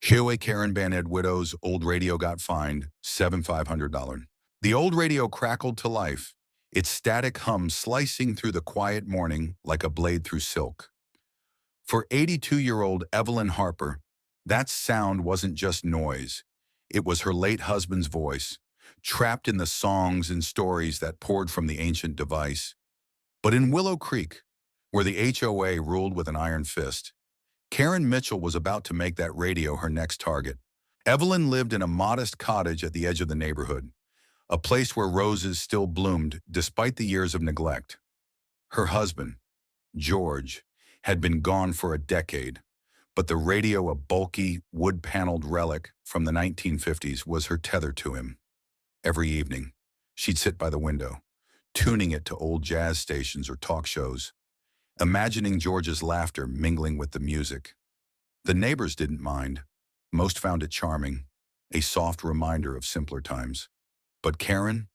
HOA Karen Baned widow's old radio got fined $7,500. The old radio crackled to life, its static hum slicing through the quiet morning like a blade through silk. For 82-year-old Evelyn Harper, that sound wasn't just noise. It was her late husband's voice, trapped in the songs and stories that poured from the ancient device. But in Willow Creek, where the HOA ruled with an iron fist, Karen Mitchell was about to make that radio her next target. Evelyn lived in a modest cottage at the edge of the neighborhood, a place where roses still bloomed despite the years of neglect. Her husband, George, had been gone for a decade, but the radio, a bulky, wood-paneled relic from the 1950s, was her tether to him. Every evening, she'd sit by the window, tuning it to old jazz stations or talk shows, imagining George's laughter mingling with the music. The neighbors didn't mind. Most found it charming, a soft reminder of simpler times. But Karen,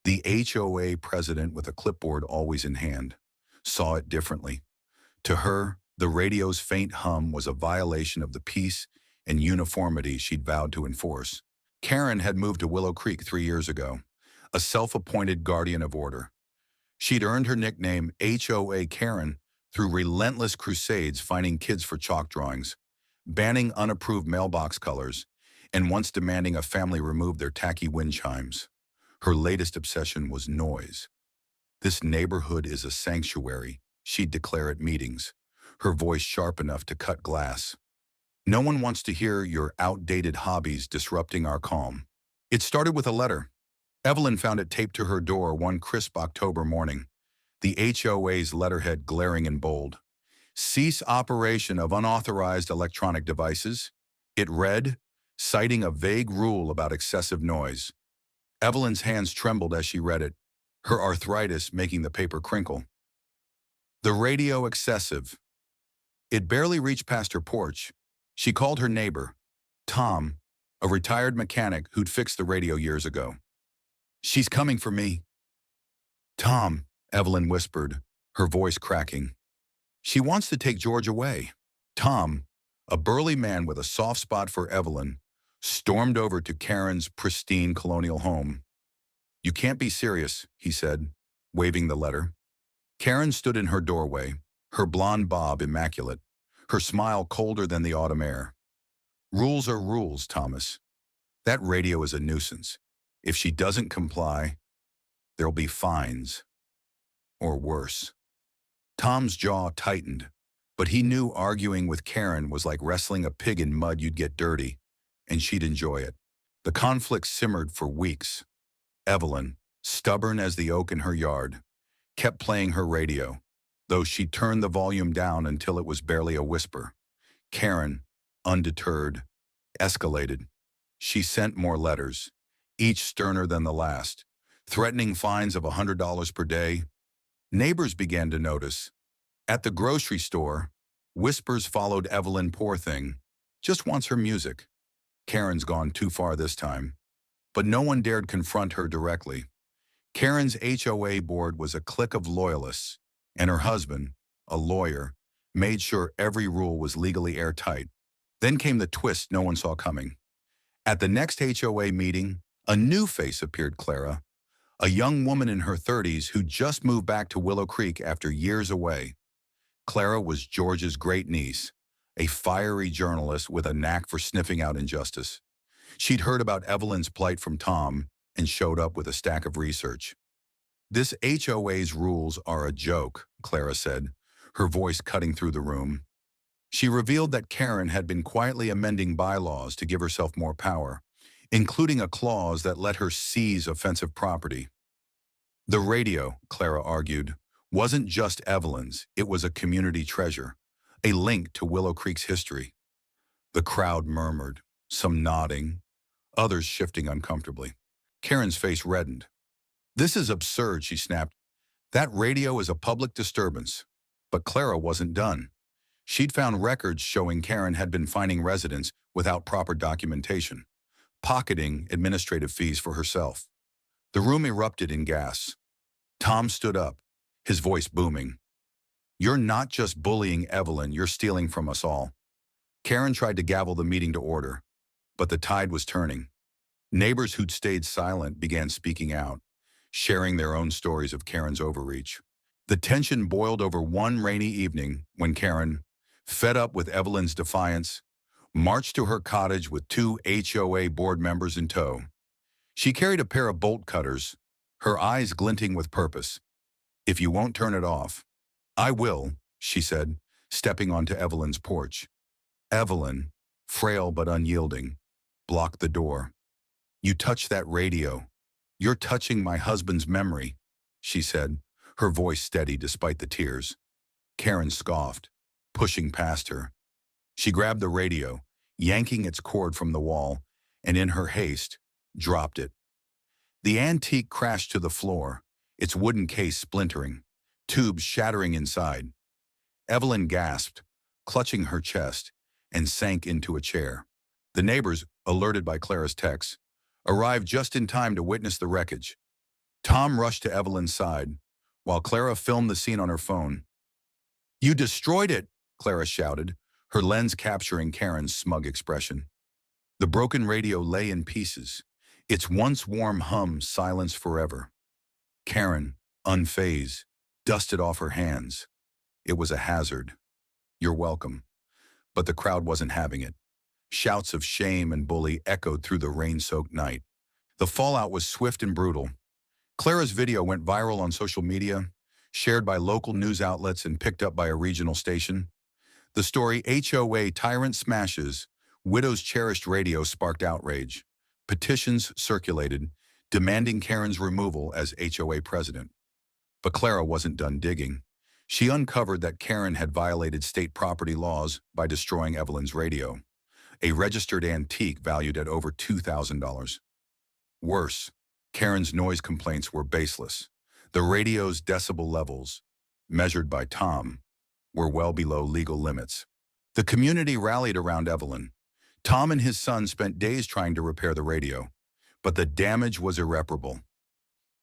the HOA president with a clipboard always in hand, saw it differently. To her, the radio's faint hum was a violation of the peace and uniformity she'd vowed to enforce. Karen had moved to Willow Creek 3 years ago, a self-appointed guardian of order. She'd earned her nickname HOA Karen through relentless crusades finding kids for chalk drawings, banning unapproved mailbox colors, and once demanding a family remove their tacky wind chimes. Her latest obsession was noise. "This neighborhood is a sanctuary," she'd declare at meetings, her voice sharp enough to cut glass. "No one wants to hear your outdated hobbies disrupting our calm." It started with a letter. Evelyn found it taped to her door one crisp October morning, the HOA's letterhead glaring in bold. "Cease operation of unauthorized electronic devices," it read, citing a vague rule about excessive noise. Evelyn's hands trembled as she read it, her arthritis making the paper crinkle. The radio excessive. It barely reached past her porch. She called her neighbor, Tom, a retired mechanic who'd fixed the radio years ago. "She's coming for me." "Tom," Evelyn whispered, her voice cracking. "She wants to take George away." Tom, a burly man with a soft spot for Evelyn, stormed over to Karen's pristine colonial home. "You can't be serious," he said, waving the letter. Karen stood in her doorway, her blonde bob immaculate, her smile colder than the autumn air. "Rules are rules, Thomas. That radio is a nuisance. If she doesn't comply, there'll be fines. Or worse." Tom's jaw tightened, but he knew arguing with Karen was like wrestling a pig in mud. You'd get dirty, and she'd enjoy it. The conflict simmered for weeks. Evelyn, stubborn as the oak in her yard, kept playing her radio, though she turned the volume down until it was barely a whisper. Karen, undeterred, escalated. She sent more letters, each sterner than the last, threatening fines of $100 per day. Neighbors began to notice. At the grocery store, whispers followed Evelyn. "Poor thing, just wants her music. Karen's gone too far this time." But no one dared confront her directly. Karen's HOA board was a clique of loyalists, and her husband, a lawyer, made sure every rule was legally airtight. Then came the twist no one saw coming. At the next HOA meeting, a new face appeared. Clara, a young woman in her 30s who just moved back to Willow Creek after years away. Clara was George's great-niece, a fiery journalist with a knack for sniffing out injustice. She'd heard about Evelyn's plight from Tom and showed up with a stack of research. "This HOA's rules are a joke," Clara said, her voice cutting through the room. She revealed that Karen had been quietly amending bylaws to give herself more power, including a clause that let her seize offensive property. The radio, Clara argued, wasn't just Evelyn's, it was a community treasure, a link to Willow Creek's history. The crowd murmured, some nodding, others shifting uncomfortably. Karen's face reddened. "This is absurd," she snapped. "That radio is a public disturbance." But Clara wasn't done. She'd found records showing Karen had been fining residents without proper documentation, pocketing administrative fees for herself. The room erupted in gas. Tom stood up, his voice booming. "You're not just bullying Evelyn, you're stealing from us all. Karen tried to gavel the meeting to order, but the tide was turning. Neighbors who'd stayed silent began speaking out, sharing their own stories of Karen's overreach. The tension boiled over one rainy evening when Karen, fed up with Evelyn's defiance, marched to her cottage with two HOA board members in tow. She carried a pair of bolt cutters, her eyes glinting with purpose. "If you won't turn it off, I will," she said, stepping onto Evelyn's porch. Evelyn, frail but unyielding, blocked the door. "You touch that radio. You're touching my husband's memory," she said, her voice steady despite the tears. Karen scoffed, pushing past her. She grabbed the radio, yanking its cord from the wall, and in her haste, dropped it. The antique crashed to the floor, its wooden case splintering, tubes shattering inside. Evelyn gasped, clutching her chest, and sank into a chair. The neighbors, alerted by Clara's text, arrived just in time to witness the wreckage. Tom rushed to Evelyn's side, while Clara filmed the scene on her phone. "You destroyed it," Clara shouted, her lens capturing Karen's smug expression. The broken radio lay in pieces, its once warm hum silenced forever. Karen, unfazed, dusted off her hands. It was a hazard. "You're welcome." But the crowd wasn't having it. Shouts of shame and bully echoed through the rain-soaked night. The fallout was swift and brutal. Clara's video went viral on social media, shared by local news outlets and picked up by a regional station. The story HOA Tyrant Smashes Widow's Cherished Radio sparked outrage. Petitions circulated, demanding Karen's removal as HOA president. But Clara wasn't done digging. She uncovered that Karen had violated state property laws by destroying Evelyn's radio, a registered antique valued at over $2,000. Worse, Karen's noise complaints were baseless. The radio's decibel levels, measured by Tom, were well below legal limits. The community rallied around Evelyn. Tom and his son spent days trying to repair the radio, but the damage was irreparable.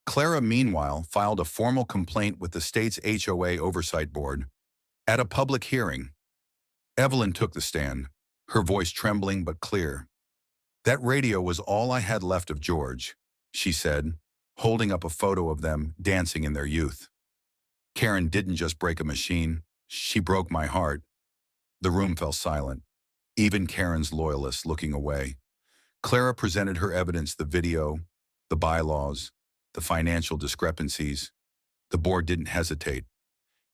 Clara, meanwhile, filed a formal complaint with the state's HOA Oversight Board. At a public hearing, Evelyn took the stand, her voice trembling but clear. "That radio was all I had left of George," she said, holding up a photo of them dancing in their youth. "Karen didn't just break a machine, she broke my heart." The room fell silent, even Karen's loyalists looking away. Clara presented her evidence, the video, the bylaws, the financial discrepancies. The board didn't hesitate.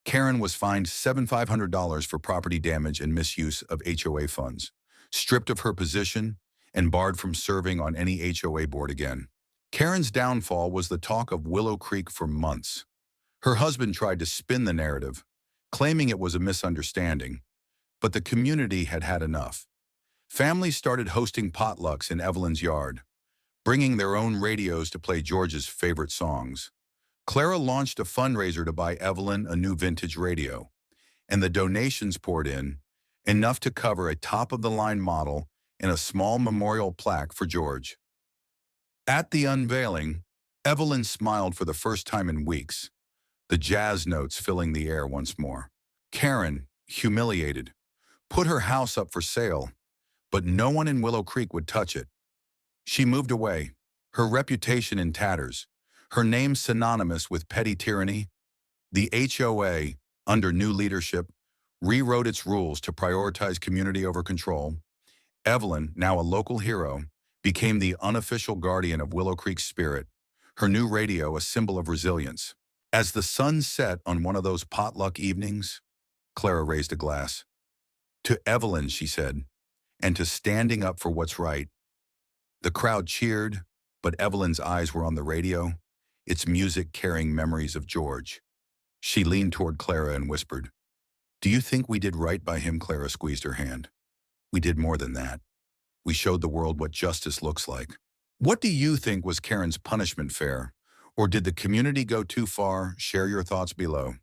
Karen was fined $7,500 for property damage and misuse of HOA funds, stripped of her position, and barred from serving on any HOA board again. Karen's downfall was the talk of Willow Creek for months. Her husband tried to spin the narrative, claiming it was a misunderstanding, but the community had had enough. Families started hosting potlucks in Evelyn's yard, bringing their own radios to play George's favorite songs. Clara launched a fundraiser to buy Evelyn a new vintage radio, and the donations poured in, enough to cover a top-of-the-line model and a small memorial plaque for George. At the unveiling, Evelyn smiled for the first time in weeks, the jazz notes filling the air once more. Karen, humiliated, put her house up for sale, but no one in Willow Creek would touch it. She moved away, her reputation in tatters, her name synonymous with petty tyranny. The HOA, under new leadership, rewrote its rules to prioritize community over control. Evelyn, now a local hero, became the unofficial guardian of Willow Creek's spirit, her new radio a symbol of resilience. As the sun set on one of those potluck evenings, Clara raised a glass. "To Evelyn," she said, "and to standing up for what's right." The crowd cheered, but Evelyn's eyes were on the radio, its music carrying memories of George. She leaned toward Clara and whispered, "Do you think we did right by him?" Clara squeezed her hand. "We did more than that. We showed the world what justice looks like." What do you think? Was Karen's punishment fair? Or did the community go too far? Share your thoughts below.